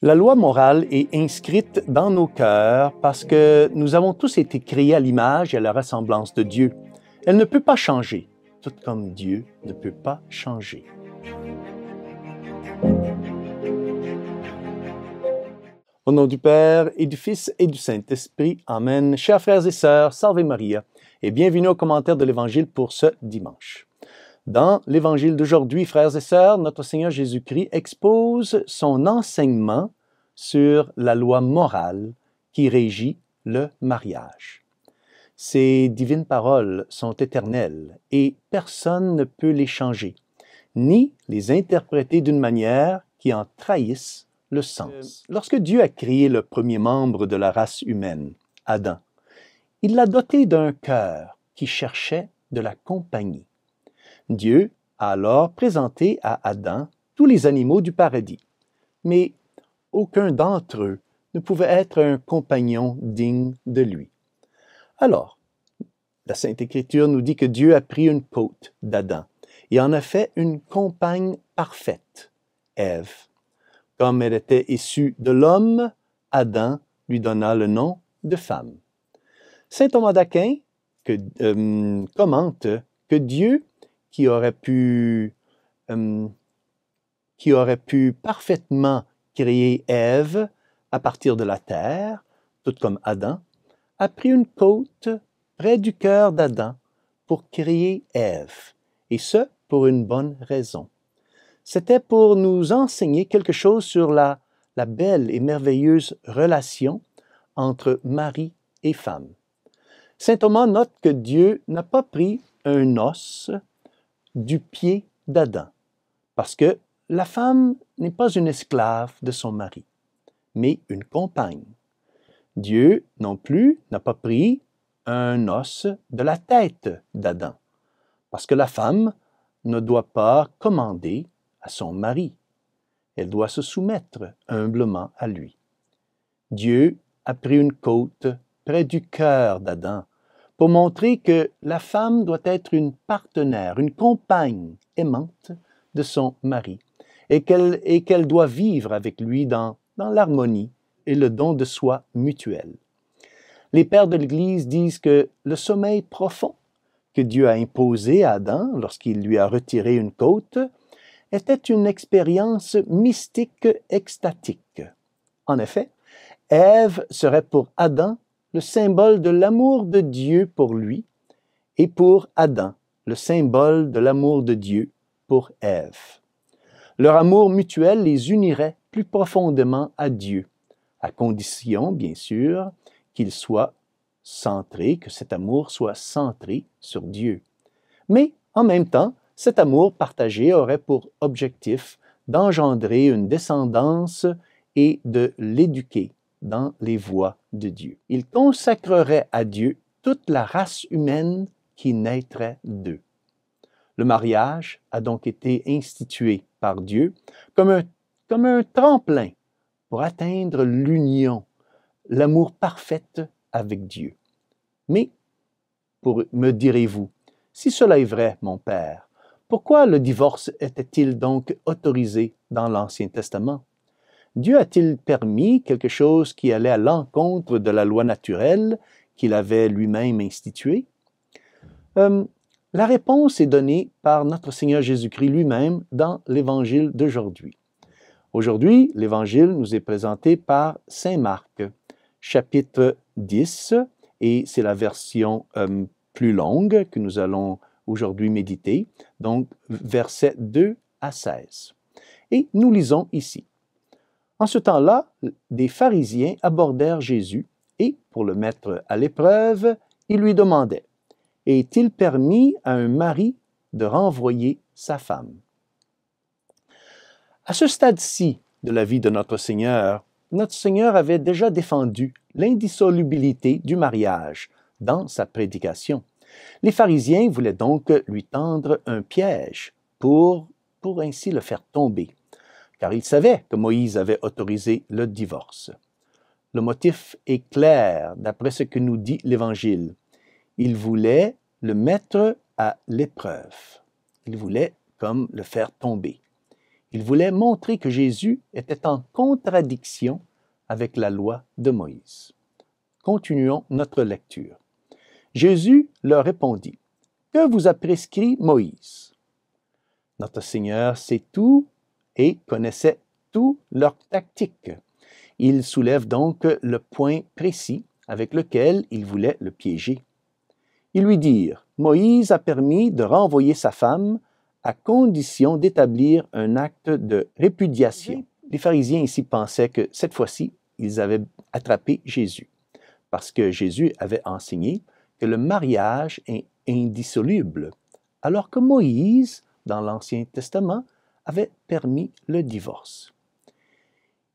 La loi morale est inscrite dans nos cœurs parce que nous avons tous été créés à l'image et à la ressemblance de Dieu. Elle ne peut pas changer, tout comme Dieu ne peut pas changer. Au nom du Père et du Fils et du Saint-Esprit, Amen. Chers frères et sœurs, Salve Maria et bienvenue au commentaire de l'Évangile pour ce dimanche. Dans l'Évangile d'aujourd'hui, frères et sœurs, notre Seigneur Jésus-Christ expose son enseignement sur la loi morale qui régit le mariage. Ces divines paroles sont éternelles et personne ne peut les changer, ni les interpréter d'une manière qui en trahisse le sens. Lorsque Dieu a créé le premier membre de la race humaine, Adam, il l'a doté d'un cœur qui cherchait de la compagnie. Dieu a alors présenté à Adam tous les animaux du paradis, mais aucun d'entre eux ne pouvait être un compagnon digne de lui. Alors, la Sainte Écriture nous dit que Dieu a pris une côte d'Adam et en a fait une compagne parfaite, Ève. Comme elle était issue de l'homme, Adam lui donna le nom de femme. Saint Thomas d'Aquin commente que Dieu, qui aurait pu parfaitement créer Ève à partir de la terre, tout comme Adam, a pris une côte près du cœur d'Adam pour créer Ève, et ce, pour une bonne raison. C'était pour nous enseigner quelque chose sur la belle et merveilleuse relation entre mari et femme. Saint Thomas note que Dieu n'a pas pris un os du pied d'Adam, parce que la femme n'est pas une esclave de son mari, mais une compagne. Dieu non plus n'a pas pris un os de la tête d'Adam, parce que la femme ne doit pas commander à son mari. Elle doit se soumettre humblement à lui. Dieu a pris une côte près du cœur d'Adam pour montrer que la femme doit être une partenaire, une compagne aimante de son mari et qu'elle doit vivre avec lui dans l'harmonie et le don de soi mutuel. Les pères de l'Église disent que le sommeil profond que Dieu a imposé à Adam lorsqu'il lui a retiré une côte était une expérience mystique extatique. En effet, Ève serait pour Adam le symbole de l'amour de Dieu pour lui, et pour Adam, le symbole de l'amour de Dieu pour Ève. Leur amour mutuel les unirait plus profondément à Dieu, à condition, bien sûr, qu'il soit centré, que cet amour soit centré sur Dieu. Mais, en même temps, cet amour partagé aurait pour objectif d'engendrer une descendance et de l'éduquer dans les voies de Dieu. Il consacrerait à Dieu toute la race humaine qui naîtrait d'eux. Le mariage a donc été institué par Dieu comme un tremplin pour atteindre l'union, l'amour parfait avec Dieu. Mais, me direz-vous, si cela est vrai, mon Père, pourquoi le divorce était-il donc autorisé dans l'Ancien Testament? Dieu a-t-il permis quelque chose qui allait à l'encontre de la loi naturelle qu'il avait lui-même instituée? La réponse est donnée par notre Seigneur Jésus-Christ lui-même dans l'Évangile d'aujourd'hui. Aujourd'hui, l'Évangile nous est présenté par Saint Marc, chapitre 10, et c'est la version plus longue que nous allons aujourd'hui méditer, donc versets 2 à 16. Et nous lisons ici. En ce temps-là, des pharisiens abordèrent Jésus et, pour le mettre à l'épreuve, ils lui demandaient: « Est-il permis à un mari de renvoyer sa femme? » À ce stade-ci de la vie de notre Seigneur avait déjà défendu l'indissolubilité du mariage dans sa prédication. Les pharisiens voulaient donc lui tendre un piège pour ainsi le faire tomber, car ils savaient que Moïse avait autorisé le divorce. Le motif est clair d'après ce que nous dit l'Évangile. Ils voulaient le mettre à l'épreuve. Ils voulaient comme le faire tomber. Il voulait montrer que Jésus était en contradiction avec la loi de Moïse. Continuons notre lecture. Jésus leur répondit, « Que vous a prescrit Moïse? » Notre Seigneur sait tout et connaissait tout leur tactique. Il soulève donc le point précis avec lequel il voulait le piéger. Ils lui dirent, « Moïse a permis de renvoyer sa femme à condition d'établir un acte de répudiation. » Les pharisiens ici pensaient que cette fois-ci, ils avaient attrapé Jésus, parce que Jésus avait enseigné que le mariage est indissoluble, alors que Moïse, dans l'Ancien Testament, avait permis le divorce.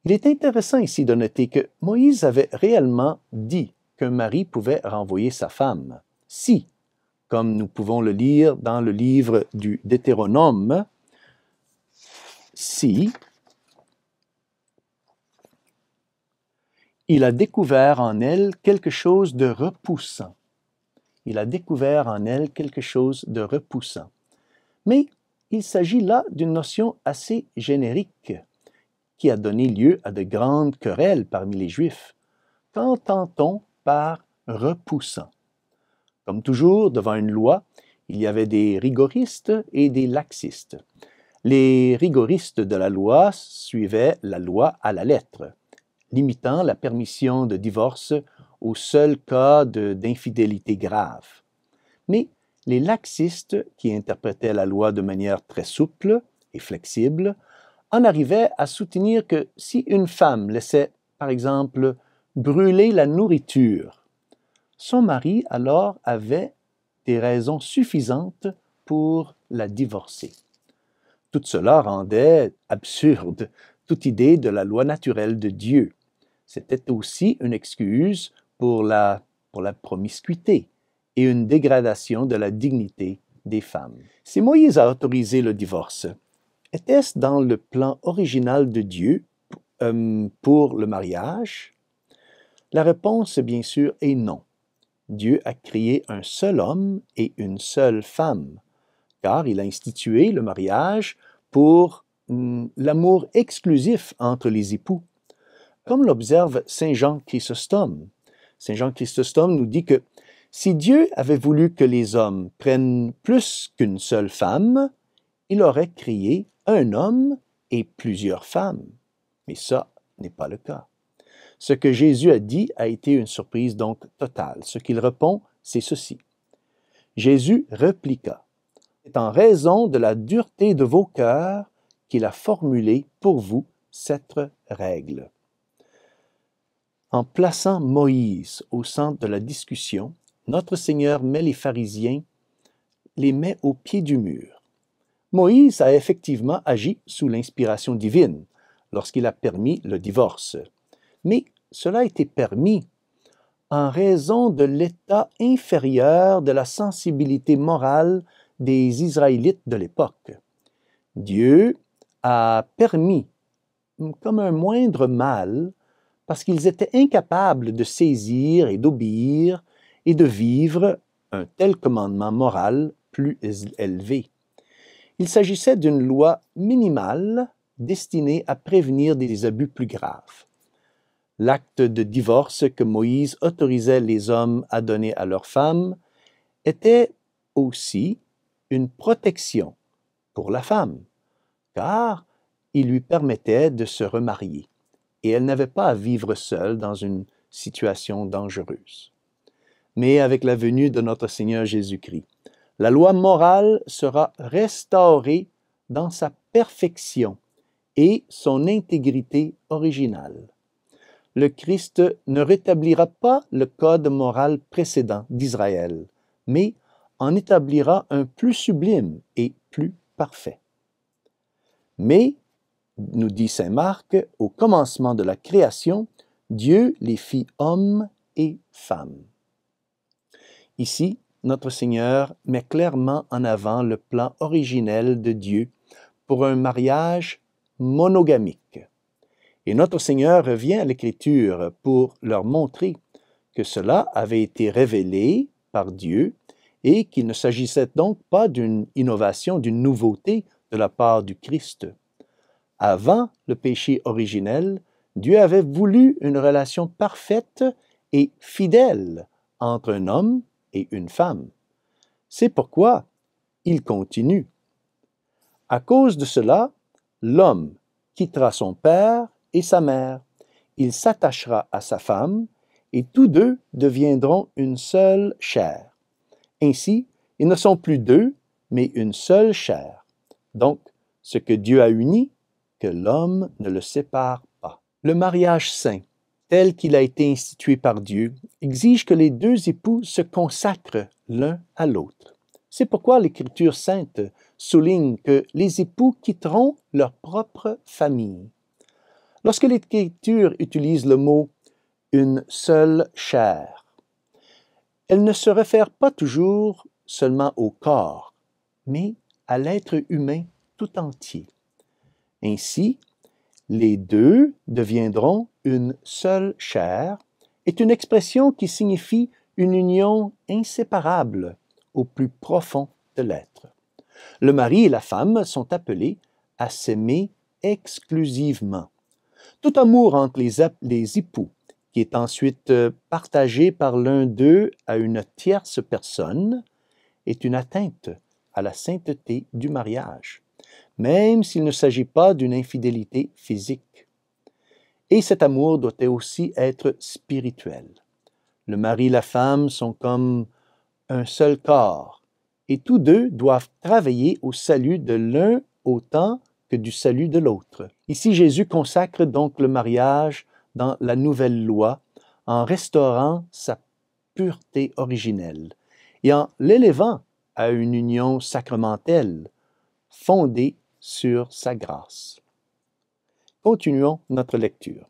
Il est intéressant ici de noter que Moïse avait réellement dit qu'un mari pouvait renvoyer sa femme, si, comme nous pouvons le lire dans le livre du Deutéronome, si il a découvert en elle quelque chose de repoussant. Il a découvert en elle quelque chose de repoussant. Mais il s'agit là d'une notion assez générique qui a donné lieu à de grandes querelles parmi les Juifs. Qu'entend-on par repoussant? Comme toujours, devant une loi, il y avait des rigoristes et des laxistes. Les rigoristes de la loi suivaient la loi à la lettre, limitant la permission de divorce au seul cas d'infidélité grave. Mais les laxistes, qui interprétaient la loi de manière très souple et flexible, en arrivaient à soutenir que si une femme laissait, par exemple, brûler la nourriture, son mari alors avait des raisons suffisantes pour la divorcer. Tout cela rendait absurde toute idée de la loi naturelle de Dieu. C'était aussi une excuse pour la promiscuité et une dégradation de la dignité des femmes. Si Moïse a autorisé le divorce, était-ce dans le plan original de Dieu pour le mariage? La réponse, bien sûr, est non. Dieu a créé un seul homme et une seule femme, car il a institué le mariage pour l'amour exclusif entre les époux. Comme l'observe Saint Jean Chrysostome. Saint Jean Chrysostome nous dit que si Dieu avait voulu que les hommes prennent plus qu'une seule femme, il aurait créé un homme et plusieurs femmes. Mais ça n'est pas le cas. Ce que Jésus a dit a été une surprise donc totale. Ce qu'il répond, c'est ceci. Jésus répliqua, « C'est en raison de la dureté de vos cœurs qu'il a formulé pour vous cette règle. » En plaçant Moïse au centre de la discussion, notre Seigneur met les pharisiens, les met au pied du mur. Moïse a effectivement agi sous l'inspiration divine lorsqu'il a permis le divorce. Mais cela a été permis en raison de l'état inférieur de la sensibilité morale des Israélites de l'époque. Dieu a permis, comme un moindre mal, parce qu'ils étaient incapables de saisir et d'obéir et de vivre un tel commandement moral plus élevé. Il s'agissait d'une loi minimale destinée à prévenir des abus plus graves. L'acte de divorce que Moïse autorisait les hommes à donner à leurs femmes était aussi une protection pour la femme, car il lui permettait de se remarier et elle n'avait pas à vivre seule dans une situation dangereuse. Mais avec la venue de notre Seigneur Jésus-Christ, la loi morale sera restaurée dans sa perfection et son intégrité originale. Le Christ ne rétablira pas le code moral précédent d'Israël, mais en établira un plus sublime et plus parfait. Mais, nous dit saint Marc, au commencement de la création, Dieu les fit hommes et femmes. Ici, notre Seigneur met clairement en avant le plan originel de Dieu pour un mariage monogamique. Et notre Seigneur revient à l'Écriture pour leur montrer que cela avait été révélé par Dieu et qu'il ne s'agissait donc pas d'une innovation, d'une nouveauté de la part du Christ. Avant le péché originel, Dieu avait voulu une relation parfaite et fidèle entre un homme et une femme. C'est pourquoi il continue. À cause de cela, l'homme quittera son père et sa mère. Il s'attachera à sa femme et tous deux deviendront une seule chair. Ainsi, ils ne sont plus deux, mais une seule chair. Donc, ce que Dieu a uni, que l'homme ne le sépare pas. Le mariage saint, tel qu'il a été institué par Dieu, exige que les deux époux se consacrent l'un à l'autre. C'est pourquoi l'Écriture sainte souligne que les époux quitteront leur propre famille. Lorsque l'Écriture utilise le mot « une seule chair », elle ne se réfère pas toujours seulement au corps, mais à l'être humain tout entier. Ainsi, les deux deviendront une seule chair est une expression qui signifie une union inséparable au plus profond de l'être. Le mari et la femme sont appelés à s'aimer exclusivement. Tout amour entre les époux, qui est ensuite partagé par l'un d'eux à une tierce personne, est une atteinte à la sainteté du mariage, même s'il ne s'agit pas d'une infidélité physique. Et cet amour doit aussi être spirituel. Le mari et la femme sont comme un seul corps, et tous deux doivent travailler au salut de l'un autant que du salut de l'autre. Ici, Jésus consacre donc le mariage dans la nouvelle loi en restaurant sa pureté originelle et en l'élevant à une union sacramentelle fondée sur sa grâce. Continuons notre lecture.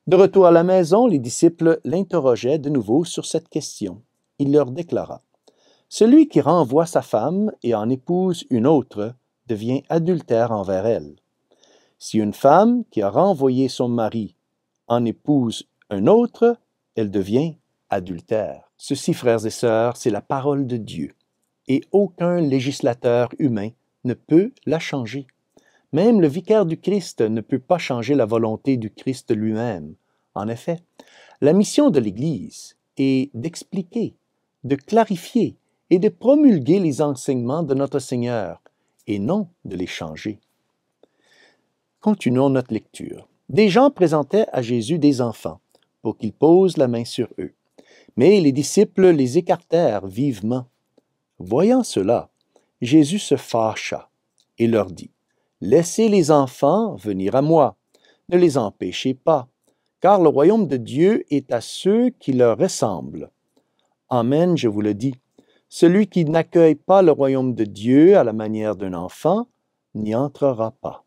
De retour à la maison, les disciples l'interrogeaient de nouveau sur cette question. Il leur déclara: « Celui qui renvoie sa femme et en épouse une autre devient adultère envers elle. Si une femme qui a renvoyé son mari en épouse un autre, elle devient adultère. » Ceci, frères et sœurs, c'est la parole de Dieu, et aucun législateur humain ne peut la changer. Même le vicaire du Christ ne peut pas changer la volonté du Christ lui-même. En effet, la mission de l'Église est d'expliquer, de clarifier et de promulguer les enseignements de notre Seigneur, et non de les changer. Continuons notre lecture. Des gens présentaient à Jésus des enfants, pour qu'il pose la main sur eux. Mais les disciples les écartèrent vivement. Voyant cela, Jésus se fâcha et leur dit: « Laissez les enfants venir à moi, ne les empêchez pas, car le royaume de Dieu est à ceux qui leur ressemblent. Amen, je vous le dis, celui qui n'accueille pas le royaume de Dieu à la manière d'un enfant n'y entrera pas. »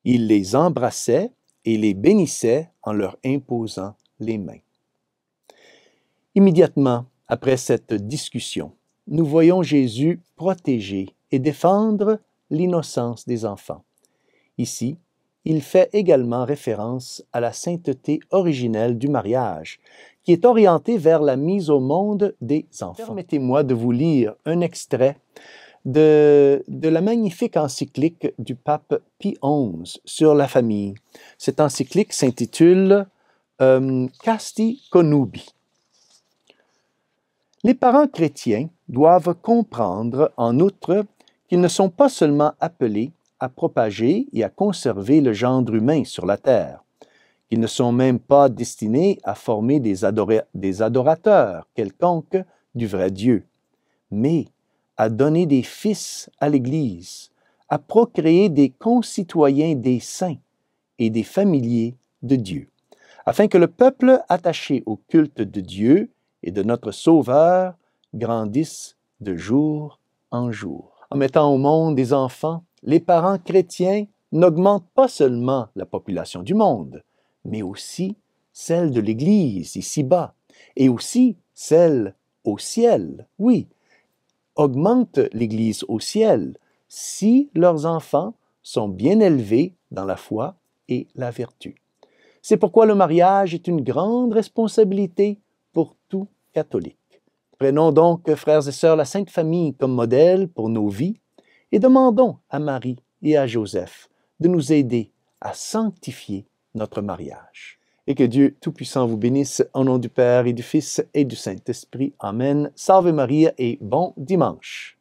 Il les embrassait et les bénissait en leur imposant les mains. Immédiatement après cette discussion, nous voyons Jésus protéger et défendre l'innocence des enfants. Ici, il fait également référence à la sainteté originelle du mariage, qui est orientée vers la mise au monde des enfants. Permettez-moi de vous lire un extrait de la magnifique encyclique du pape Pie XI sur la famille. Cette encyclique s'intitule Casti Connubii. Les parents chrétiens doivent comprendre, en outre, qu'ils ne sont pas seulement appelés à propager et à conserver le gendre humain sur la terre, qu'ils ne sont même pas destinés à former des adorateurs quelconques du vrai Dieu, mais à donner des fils à l'Église, à procréer des concitoyens des saints et des familiers de Dieu, afin que le peuple attaché au culte de Dieu et de notre Sauveur grandisse de jour en jour. En mettant au monde des enfants, les parents chrétiens n'augmentent pas seulement la population du monde, mais aussi celle de l'Église ici-bas, et aussi celle au ciel. Oui, augmentent l'Église au ciel si leurs enfants sont bien élevés dans la foi et la vertu. C'est pourquoi le mariage est une grande responsabilité pour tout catholique. Prenons donc, frères et sœurs, la Sainte Famille comme modèle pour nos vies et demandons à Marie et à Joseph de nous aider à sanctifier notre mariage. Et que Dieu Tout-Puissant vous bénisse au nom du Père et du Fils et du Saint-Esprit. Amen. Salve Maria et bon dimanche.